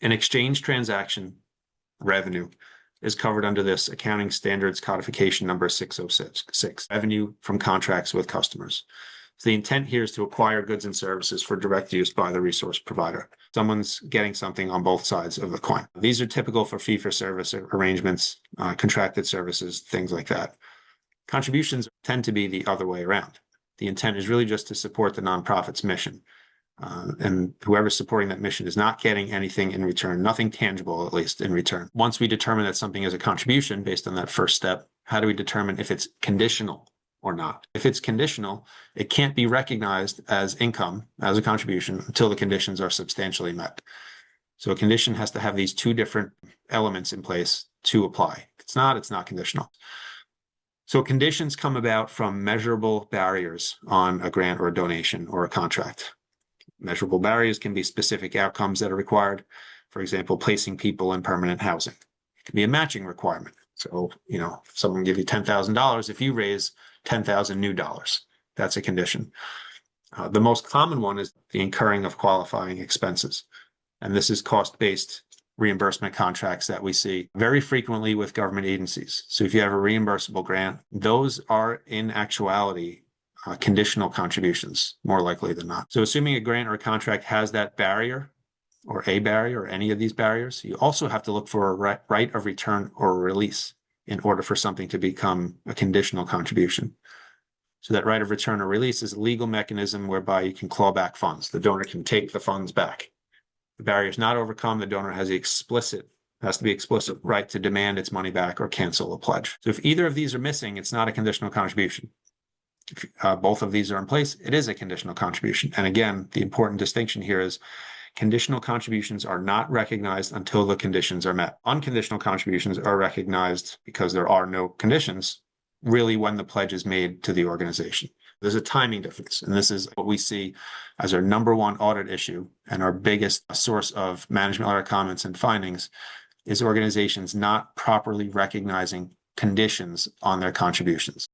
An exchange transaction revenue is covered under this accounting standards codification number 606, revenue from contracts with customers. So the intent here is to acquire goods and services for direct use by the resource provider. Someone's getting something on both sides of the coin. These are typical for fee-for-service arrangements, contracted services, things like that. Contributions tend to be the other way around. The intent is really just to support the nonprofit's mission. And whoever's supporting that mission is not getting anything in return, nothing tangible, at least in return. Once we determine that something is a contribution based on that first step, how do we determine if it's conditional or not? If it's conditional, it can't be recognized as income, as a contribution, until the conditions are substantially met. So a condition has to have these two different elements in place to apply. If it's not conditional. So conditions come about from measurable barriers on a grant or a donation or a contract. Measurable barriers can be specific outcomes that are required. For example, placing people in permanent housing. It can be a matching requirement. So, if someone give you $10,000, if you raise 10,000 new dollars, that's a condition. The most common one is the incurring of qualifying expenses. And this is cost-based reimbursement contracts that we see very frequently with government agencies. So if you have a reimbursable grant, those are in actuality conditional contributions, more likely than not. So assuming a grant or a contract has that barrier or a barrier or any of these barriers, you also have to look for a right of return or a release in order for something to become a conditional contribution. So that right of return or release is a legal mechanism whereby you can claw back funds. The donor can take the funds back. The barrier is not overcome. The donor has to be explicit right to demand its money back or cancel a pledge. So if either of these are missing, it's not a conditional contribution. If both of these are in place, it is a conditional contribution. And again, the important distinction here is conditional contributions are not recognized until the conditions are met. Unconditional contributions are recognized because there are no conditions, really, when the pledge is made to the organization. There's a timing difference, and this is what we see as our number one audit issue and our biggest source of management letter comments and findings is organizations not properly recognizing conditions on their contributions.